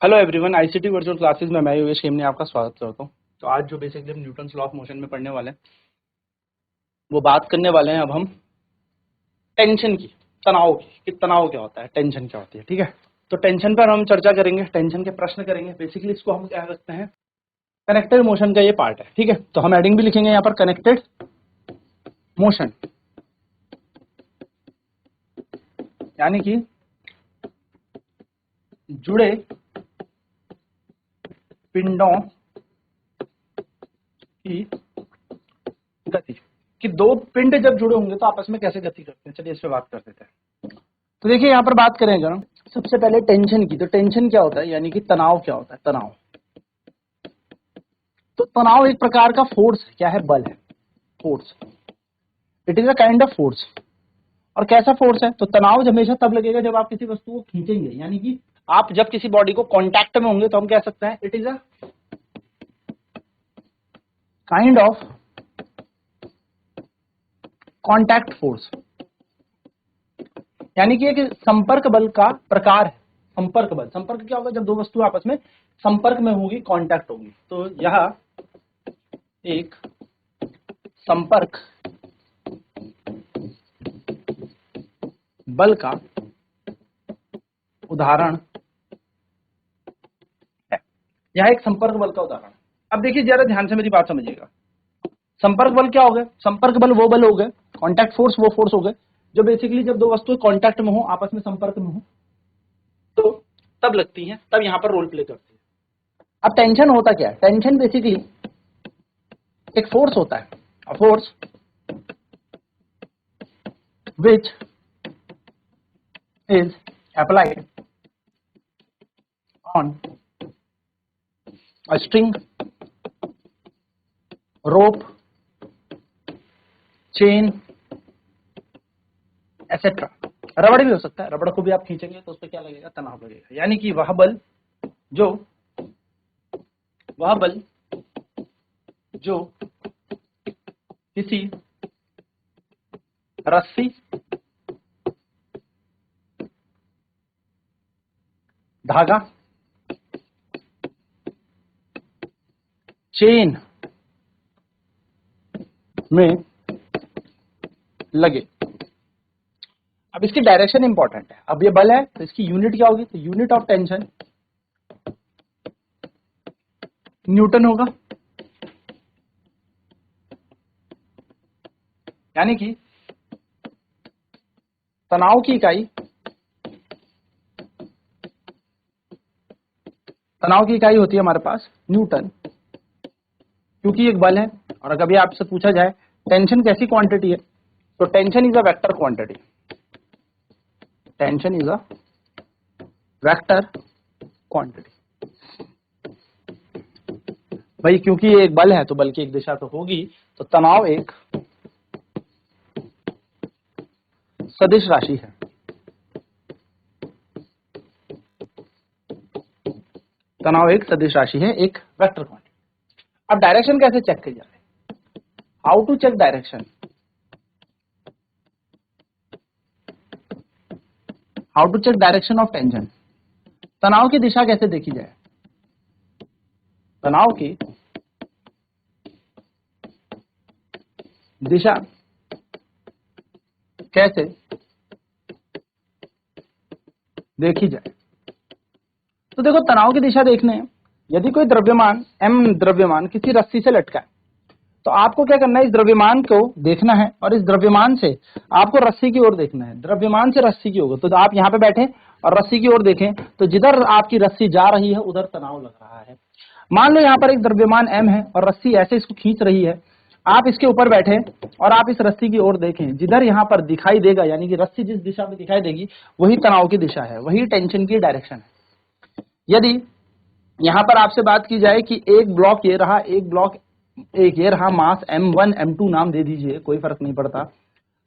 Hello everyone, ICT virtual classes में मैं योगेश खेमने आपका स्वागत करता हूँ। तो आज जो बेसिकली हम न्यूटन लॉ ऑफ मोशन में पढ़ने वाले हैं वो बात करने वाले हैं अब हम टेंशन की, तनाव की, कि तनाव क्या होता है, टेंशन क्या होती है। ठीक है, तो टेंशन पर हम चर्चा करेंगे, टेंशन के प्रश्न करेंगे। बेसिकली इसको हम क्या रखते हैं, कनेक्टेड मोशन का ये पार्ट है। ठीक है, तो हम एडिंग भी लिखेंगे यहाँ पर, कनेक्टेड मोशन, यानी कि जुड़े पिंडों की गति, कि दो पिंड जब जुड़े होंगे तो आपस में कैसे गति करते हैं। चलिए इस पे बात कर देते हैं। तो देखिए यहाँ पर बात करें अगर सबसे पहले टेंशन की, तो टेंशन क्या होता है, यानी कि तनाव क्या होता है। तनाव, तो तनाव एक प्रकार का फोर्स है। क्या है? बल है, force. It is a kind of force. और कैसा फोर्स है? तो तनाव हमेशा तब लगेगा जब आप किसी वस्तु को खींचेंगे, यानी कि आप जब किसी बॉडी को कांटेक्ट में होंगे तो हम कह सकते हैं it is a kind of contact force, यानी कि एक संपर्क बल का प्रकार है। संपर्क बल, संपर्क क्या होगा? जब दो वस्तु आपस में संपर्क में होगी, कांटेक्ट होगी, तो यह एक संपर्क बल का उदाहरण है। यह एक संपर्क बल का उदाहरण है। अब देखिए जरा ध्यान से मेरी बात समझिएगा। संपर्क बल क्या हो गए? संपर्क बल वो बल हो गए, कांटेक्ट फोर्स वो फोर्स हो गए जो बेसिकली जब दो वस्तुएं कांटेक्ट में हो, आपस में संपर्क में हो, तो तब लगती हैं, तब यहां पर रोल प्ले करती है। अब टेंशन होता क्या है? टेंशन बेसिकली एक फोर्स होता है, a force which is applied on a string, rope, chain, etc. रबड़ भी हो सकता है, रबड़ को भी आप खींचेंगे तो उस पर क्या लगेगा? तनाव लगेगा। यानी कि वह बल जो किसी रस्सी, धागा, चेन में लगे। अब इसकी डायरेक्शन इंपॉर्टेंट है। अब ये बल है तो इसकी यूनिट क्या होगी? तो यूनिट ऑफ टेंशन न्यूटन होगा, यानी कि तनाव की इकाई होती है हमारे पास न्यूटन, क्योंकि एक बल है। और कभी आपसे पूछा जाए टेंशन कैसी क्वांटिटी है, तो tension is a vector quantity. Tension is a vector quantity. भाई क्योंकि ये एक बल है तो बल की एक दिशा तो होगी, तो तनाव एक सदिश राशि है। तनाव एक सदिश राशि है, एक वेक्टर क्वांटिटी। अब डायरेक्शन कैसे चेक की जाए? How to check direction? How to check direction of tension? तनाव की दिशा कैसे देखी जाए? तनाव की दिशा कैसे देखी जाए? तो देखो, तनाव की दिशा देखने, यदि कोई द्रव्यमान m द्रव्यमान किसी रस्सी से लटका है, तो आपको क्या करना है? इस द्रव्यमान को देखना है और इस द्रव्यमान से आपको रस्सी की ओर देखना है। द्रव्यमान से रस्सी की ओर, तो आप यहाँ पे बैठे और रस्सी की ओर देखें तो जिधर आपकी रस्सी जा रही है उधर तनाव लग रहा है। मान लो यहाँ पर एक द्रव्यमान m है और रस्सी ऐसे इसको खींच रही है। आप इसके ऊपर बैठे और आप इस रस्सी की ओर देखें, जिधर यहाँ पर दिखाई देगा, यानी कि रस्सी जिस दिशा में दिखाई देगी वही तनाव की दिशा है, वही टेंशन की डायरेक्शन है। यदि यहाँ पर आपसे बात की जाए कि एक ब्लॉक ये रहा, एक ये रहा, मास m1 m2 नाम दे दीजिए, कोई फर्क नहीं पड़ता।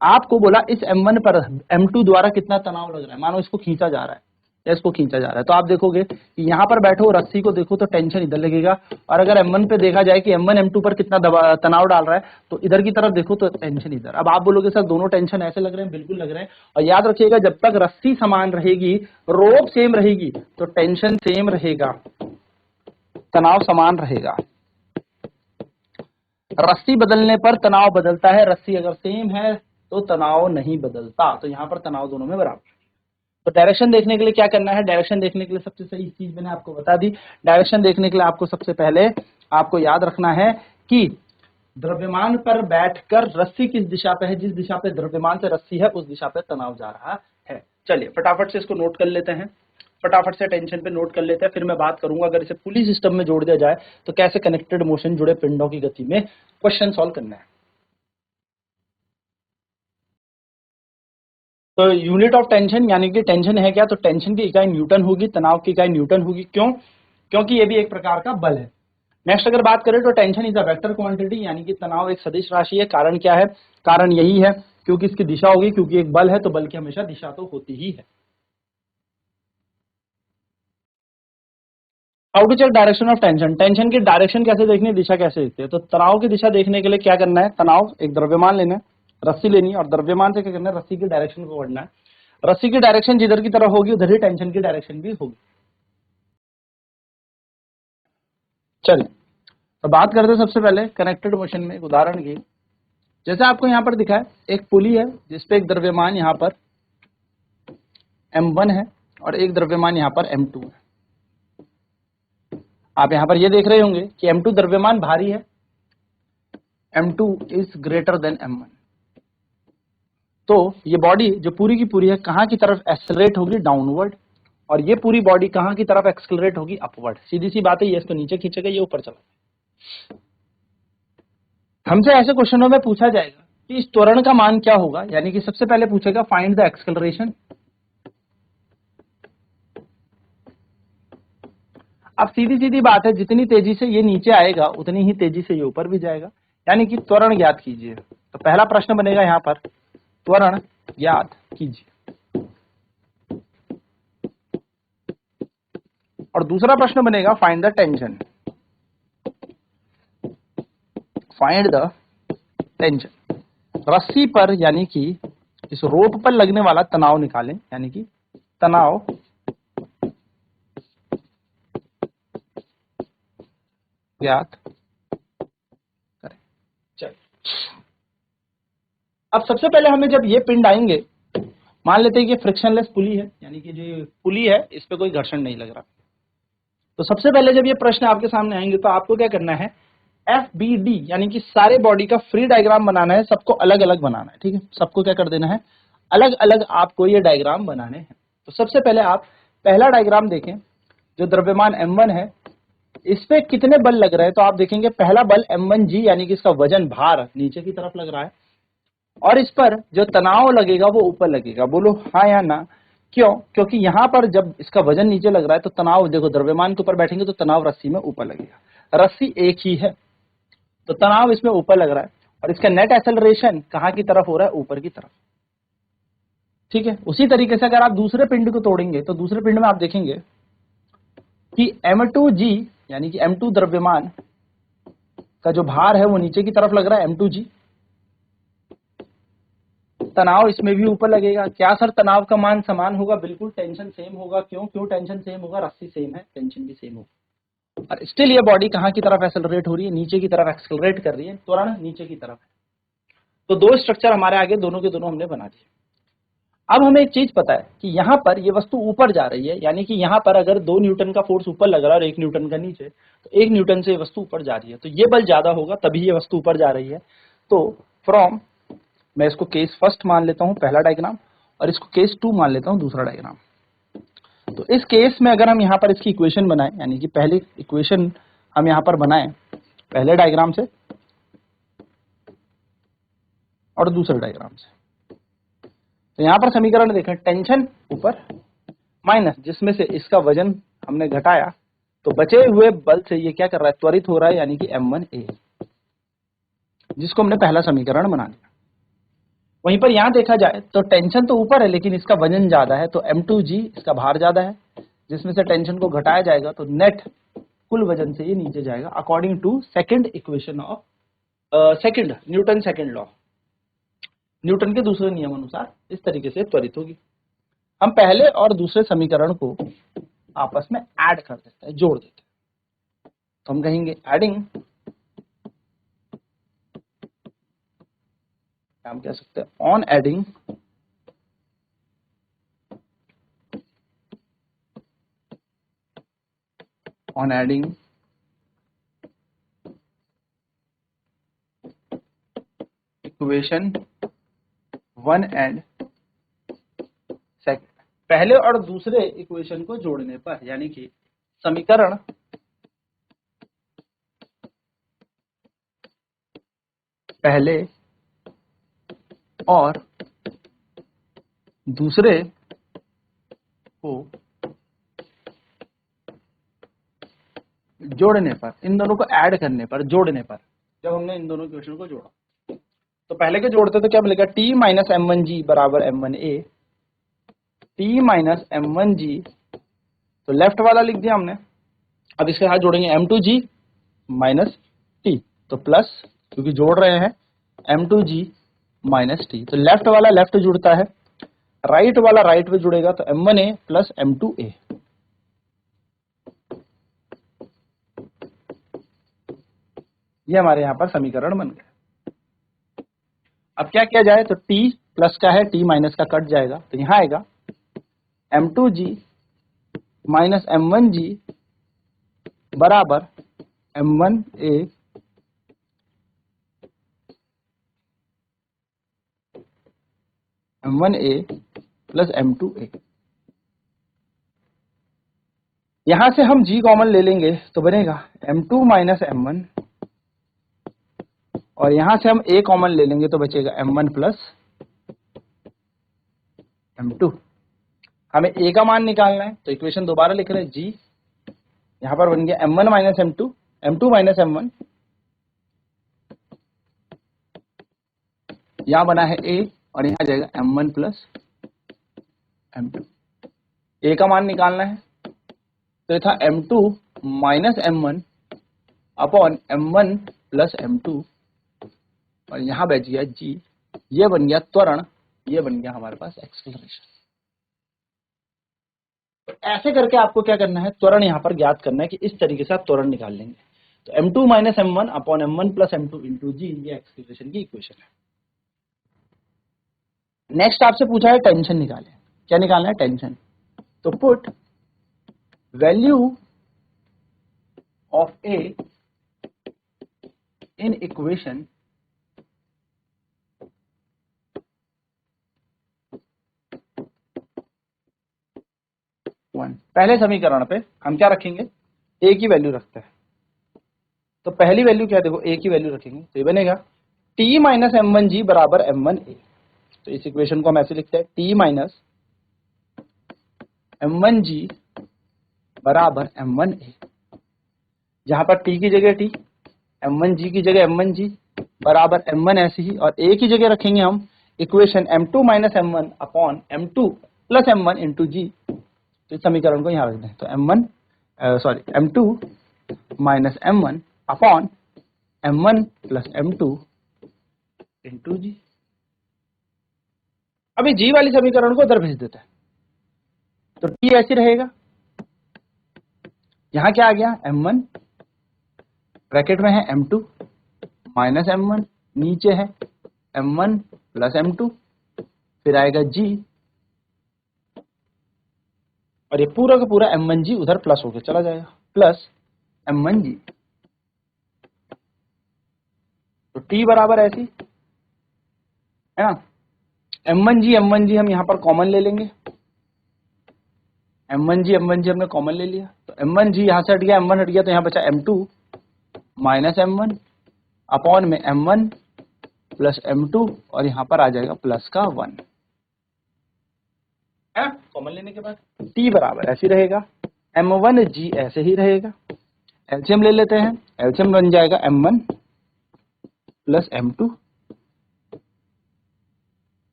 आपको बोला इस m1 पर m2 द्वारा कितना तनाव लग रहा है, मानो इसको खींचा जा रहा है, या इसको खींचा जा रहा है। तो आप देखोगे कि यहाँ पर बैठो रस्सी को देखो तो टेंशन इधर लगेगा, और अगर M1 पे देखा जाए कि M1 M2 पर कितना तनाव डाल रहा है तो इधर की तरफ देखो तो टेंशन इधर। अब आप बोलोगे सर दोनों टेंशन ऐसे लग रहे हैं, बिल्कुल लग रहे हैं। और याद रखिएगा जब तक रस्सी समान रहेगी, रोप सेम रहेगी, तो टेंशन सेम रहेगा, तनाव समान रहेगा। रस्सी बदलने पर तनाव बदलता है, रस्सी अगर सेम है तो तनाव नहीं बदलता। तो यहाँ पर तनाव दोनों में बराबर। तो डायरेक्शन देखने के लिए क्या करना है, डायरेक्शन देखने के लिए सबसे सही चीज मैंने आपको बता दी। डायरेक्शन देखने के लिए आपको सबसे पहले आपको याद रखना है कि द्रव्यमान पर बैठकर रस्सी किस दिशा पे है, जिस दिशा पे द्रव्यमान से रस्सी है उस दिशा पे तनाव जा रहा है। चलिए फटाफट से इसको नोट कर लेते हैं, फटाफट से टेंशन पे नोट कर लेते हैं, फिर मैं बात करूंगा अगर इसे पुली सिस्टम में जोड़ दिया जाए तो कैसे कनेक्टेड मोशन जुड़े पिंडों की गति में क्वेश्चन सॉल्व करना है। तो यूनिट ऑफ टेंशन यानी कि टेंशन है क्या, तो टेंशन की इकाई न्यूटन होगी, तनाव की इकाई न्यूटन होगी। क्यों? क्योंकि ये भी एक प्रकार का बल है। नेक्स्ट अगर बात करें तो tension is a vector quantity, यानी कि तनाव एक सदिश राशि है। कारण क्या है? कारण यही है क्योंकि इसकी दिशा होगी, क्योंकि एक बल है तो बल की हमेशा दिशा तो होती ही है। How to check direction of tension, tension की डायरेक्शन कैसे देखनी है, दिशा कैसे देखते हैं। तो तनाव की दिशा देखने के लिए क्या करना है, तनाव एक द्रव्यमान लेना है, रस्सी लेनी है, और द्रव्यमान से क्या करना है, रस्सी की डायरेक्शन को पढ़ना है। रस्सी की डायरेक्शन जिधर की तरफ होगी उधर ही टेंशन की डायरेक्शन भी होगी। चलिए तो बात करते हैं सबसे पहले कनेक्टेड मोशन में एक उदाहरण की। जैसे आपको यहाँ पर दिखा है एक पुली है जिसपे एक द्रव्यमान यहाँ पर M1 है और एक द्रव्यमान यहाँ पर M2 है। आप यहाँ पर ये देख रहे होंगे कि M2 द्रव्यमान भारी है, M2 is greater than M1। तो ये बॉडी जो पूरी की पूरी है कहाँ की तरफ एक्सेलरेट होगी, डाउनवर्ड, और ये पूरी बॉडी कहाँ की तरफ एक्सेलरेट होगी, अपवर्ड। सीधी सी बात है, ये इसको नीचे खींचेगा, ये ऊपर चला। हमसे ऐसे क्वेश्चनों में पूछा जाएगा कि इस त्वरण का मान क्या होगा, यानी कि सबसे पहले पूछेगा फाइंड द एक्सेलरेशन। अब सीधी सीधी बात है, जितनी तेजी से ये नीचे आएगा उतनी ही तेजी से ये ऊपर भी जाएगा, यानी कि त्वरण ज्ञात कीजिए। तो पहला प्रश्न बनेगा यहाँ पर त्वरण ज्ञात कीजिए, और दूसरा प्रश्न बनेगा find the tension. Find the tension, रस्सी पर यानी कि इस रोप पर लगने वाला तनाव निकालें, यानी कि तनाव ज्ञात करें। चलिए अब सबसे पहले हमें जब ये पिंड आएंगे, मान लेते हैं कि फ्रिक्शनलेस पुली है, यानी कि जो पुली है इस पे कोई घर्षण नहीं लग रहा। तो सबसे पहले जब ये प्रश्न आपके सामने आएंगे तो आपको क्या करना है, FBD यानी कि सारे बॉडी का फ्री डायग्राम बनाना है, सबको अलग अलग बनाना है। ठीक है, सबको क्या कर देना है, अलग अलग आपको ये डायग्राम बनाने हैं। तो सबसे पहले आप पहला डायग्राम देखें, जो द्रव्यमान M1 है इस पे कितने बल लग रहे हैं। तो आप देखेंगे पहला बल M1G यानी कि इसका वजन भार नीचे की तरफ लग रहा है, और इस पर जो तनाव लगेगा वो ऊपर लगेगा। बोलो हाँ या ना। क्यों? क्योंकि यहाँ पर जब इसका वजन नीचे लग रहा है तो तनाव, देखो द्रव्यमान के ऊपर बैठेंगे तो तनाव रस्सी में ऊपर लगेगा, रस्सी एक ही है तो तनाव इसमें ऊपर लग रहा है, और इसका नेट एक्सेलरेशन कहाँ की तरफ हो रहा है, ऊपर की तरफ। ठीक है, उसी तरीके से अगर आप दूसरे पिंड को तोड़ेंगे तो दूसरे पिंड में आप देखेंगे कि M2G यानी कि M2 द्रव्यमान का जो भार है वो नीचे की तरफ लग रहा है, M2G, तनाव इसमें भी ऊपर लगेगा। क्या सर तनाव का मान समान होगा? बिल्कुल, टेंशन सेम होगा। क्यों? क्यों टेंशन सेम होगा, रस्सी सेम है, टेंशन भी सेम होगा। और स्टिल ये बॉडी कहाँ की तरफ एक्सेलरेट हो रही है, नीचे की तरफ एक्सेलरेट कर रही है, त्वरण नीचे की तरफ है। तो दो स्ट्रक्चर हमारे आगे दोनों के दोनों हमने बना दिए। अब हमें एक चीज पता है कि यहाँ पर ये वस्तु ऊपर जा रही है, यानी कि यहाँ पर अगर 2 न्यूटन का फोर्स ऊपर लग रहा है और 1 न्यूटन का नीचे, तो 1 न्यूटन से ये वस्तु ऊपर जा रही है, तो ये बल ज्यादा होगा तभी ये वस्तु ऊपर जा रही है। तो फ्रॉम, मैं इसको केस फर्स्ट मान लेता हूं पहला डायग्राम, और इसको केस 2 मान लेता हूं दूसरा डायग्राम। तो इस केस में अगर हम यहाँ पर इसकी इक्वेशन बनाएं, यानी कि पहली इक्वेशन हम यहाँ पर बनाएं पहले डायग्राम से और दूसरे डायग्राम से, तो यहाँ पर समीकरण देखें, टेंशन ऊपर माइनस जिसमें से इसका वजन हमने घटाया, तो बचे हुए बल से ये क्या कर रहा है, त्वरित हो रहा है, यानी कि M1A, जिसको हमने पहला समीकरण बना लिया। वहीं पर यहाँ देखा जाए तो टेंशन तो ऊपर है लेकिन इसका वजन ज्यादा है, तो M2G इसका भार ज्यादा है, जिसमें से टेंशन को घटाया जाएगा तो नेट कुल वजन से ये नीचे जाएगा, according to second equation of Newton second law, Newton के दूसरे नियम अनुसार इस तरीके से त्वरित होगी। हम पहले और दूसरे समीकरण को आपस में ऐड कर देते हैं, जोड़ देते हैं। तो हम कहेंगे एडिंग, हम कह सकते हैं on adding equation 1 and second, पहले और दूसरे इक्वेशन को जोड़ने पर, यानी कि समीकरण पहले और दूसरे को जोड़ने पर, इन दोनों को ऐड करने पर, जोड़ने पर, जब हमने इन दोनों इक्वेशन को जोड़ा तो पहले के जोड़ते तो क्या मिलेगा, t माइनस M1G बराबर M1A, t माइनस M1G, तो लेफ्ट वाला लिख दिया हमने। अब इसके साथ जोड़ेंगे M2G माइनस T, तो प्लस, क्योंकि जोड़ रहे हैं, M2G माइनस T, तो लेफ्ट वाला लेफ्ट जुड़ता है, राइट वाला राइट पे जुड़ेगा, तो M1A प्लस M2A। ये हमारे यहां पर समीकरण बन गया। अब क्या किया जाए, तो t प्लस का है, t माइनस का कट जाएगा, तो यहां आएगा M2G माइनस M1G बराबर M1A प्लस M2A। यहां से हम G कॉमन ले लेंगे तो बनेगा M2 माइनस M1, और यहां से हम A कॉमन ले लेंगे तो बचेगा M1 प्लस M2। हमें A का मान निकालना है, तो इक्वेशन दोबारा लिख रहे हैं, G यहां पर बन गया M1 minus M2, M2 minus M1, यहां बना है A, और यहां जाएगा M1 प्लस M2। A का मान निकालना है, तो ये था M2 minus M1 upon M1 plus M2, और यहां बच गया G, ये बन गया त्वरण, ये बन गया हमारे पास एक्सेलरेशन। तो ऐसे करके आपको क्या करना है, त्वरण यहां पर ज्ञात करना है कि इस तरीके से आप त्वरण निकाल लेंगे। तो M2 minus M1 upon M1 plus M2 into G, ये एक्सेलरेशन की इक्वेशन है। नेक्स्ट आपसे पूछा है टेंशन निकालें, क्या निकालना है, टेंशन। तो put value of A in equation 1। पहले समीकरण पे हम क्या रखेंगे, A की वैल्यू रखते हैं। तो पहली वैल्यू क्या, देखो A की वैल्यू रखेंगे, तो ये बनेगा t माइनस M1G बराबर M1A। तो इस इक्वेशन को हम ऐसे लिखते हैं, t माइनस M1G बराबर M1A, जहां पर t की जगह t, M1G की जगह M1G बराबर M1 ऐसे ही, और A की जगह रखेंगे हम equation M2 minus M1 upon M2 plus M1 into G। तो इस समीकरण को यहां रख दें, तो M2 minus M1 upon M1 plus M2 into G। अभी G वाली समीकरण को उधर भेज देते हैं, तो T ऐसे रहेगा, यहां क्या आ गया, M1 ब्रैकेट में है M2 माइनस M1, नीचे है M1 प्लस M2, फिर आएगा G, और ये पूरा का पूरा M1G उधर प्लस होकर चला जाएगा, प्लस M1G। तो T बराबर ऐसी है ना, M1G हम यहां पर कॉमन ले लेंगे, M1G हमने कॉमन ले लिया, तो M1G यहां से हट गया, M1 हट गया, तो यहां बचा M2 माइनस M1 अपॉन में M1 प्लस M2, और यहां पर आ जाएगा प्लस का 1 है, कॉमन लेने के बाद T बराबर ऐसे रहेगा, M1G ऐसे ही रहेगा। एलसीएम ले लेते हैं, एलसीएम बन जाएगा M1 प्लस M2,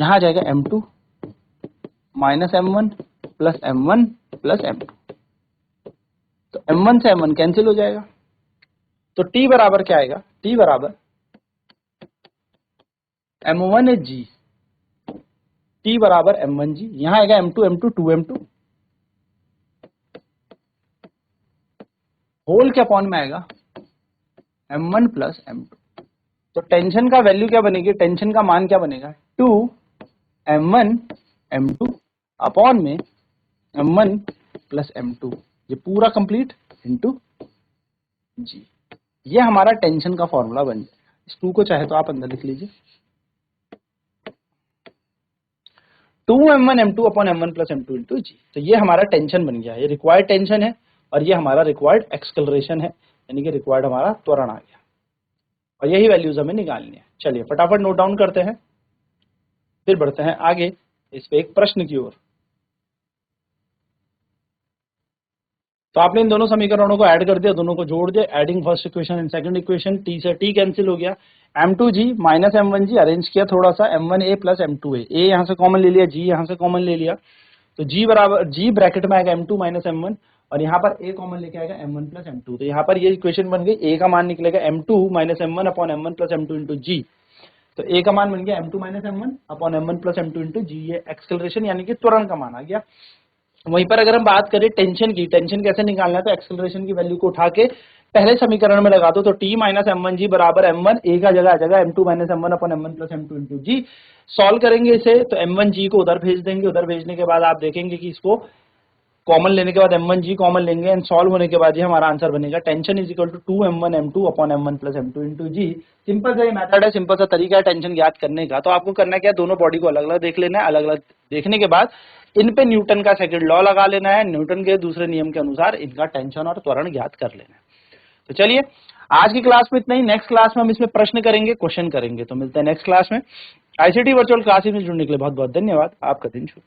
यहां आ जाएगा m2 minus m1 plus m1 plus m2। तो m1 से m1 कैंसिल हो जाएगा, तो t बराबर क्या आएगा, t बराबर m1 g, t बराबर m1 g। यहां आएगा m2 m2 2m2 होल के अपॉन में आएगा m1 प्लस m2। तो टेंशन का वैल्यू क्या बनेगी, टेंशन का मान क्या बनेगा, 2 m1 m2 अपॉन में m1 प्लस m2, ये पूरा कंप्लीट इनटू जी। ये हमारा टेंशन का फॉर्मूला बन जाएगा। इस 2 को चाहे तो आप अंदर लिख लीजिए, 2m1 m2 upon m1 plus m2 into G. तो ये हमारा टेंशन बन गया, ये रिक्वायर्ड टेंशन है और ये हमारा रिक्वायर्ड एक्सेलरेशन है, यानी कि रिक्वायर्ड हमारा त्वरण आ गया और यही वैल्यूज हमें निकालनी है। चलिए फटाफट नोट डाउन करते हैं, फिर बढ़ते हैं आगे इस पे एक प्रश्न की ओर। तो आपने इन दोनों समीकरणों को ऐड कर दिया, दोनों को जोड़ दिया, adding first equation and second equation, T से टी कैंसिल हो गया, m2g माइनस m1g अरेंज किया थोड़ा सा, m1a प्लस m2a, a यहां से कॉमन ले लिया, g यहां से कॉमन ले लिया, तो g बराबर g ब्रैकेट में आएगा m2 माइनस m1 और यहाँ पर a कॉमन लेके आएगा m1 प्लस m2। तो यहाँ पर ये इक्वेशन बन गई, a का मान निकलेगा m2 minus m1 upon m1 plus m2 into G. तो a का मान बन गया m2 minus m1 upon m1 plus m2 into G, ये एक्सेलरेशन यानी कि त्वरण का मान आ गया। वहीं पर अगर हम बात करें टेंशन की, टेंशन कैसे निकालना है, तो एक्सेलरेशन की वैल्यू को उठा के पहले समीकरण में लगा दो, तो t माइनस m1g बराबर m1 a का जगह आ जाएगा m2 minus m1 upon m1 plus m2 into G. Solve करेंगे इसे तो m1g को उधर भेज देंगे, उधर भेजने के बाद आप देखेंगे कि इसको कॉमन लेने के बाद m1g कॉमन लेंगे एंड सॉल्व होने के बाद ये हमारा आंसर बनेगा tension is equal to 2m1 m2 upon m1 plus m2 into g. Simple सा ये मेथड है, सिंपल सा तरीका है टेंशन ज्ञात करने का। तो आपको करना क्या है, दोनों बॉडी को अलग अलग देख लेना है, अलग अलग देखने के बाद इन पे न्यूटन का सेकंड लॉ लगा लेना है, न्यूटन के दूसरे नियम के अनुसार इनका टेंशन और त्वरण ज्ञात कर लेना है। तो चलिए आज की क्लास में इतना ही, नेक्स्ट क्लास में हम इसमें प्रश्न करेंगे, क्वेश्चन करेंगे। तो मिलते हैं नेक्स्ट क्लास में। आईसीटी वर्चुअल क्लासेस में जुड़ने के लिए बहुत बहुत धन्यवाद। आपका दिन शुभ।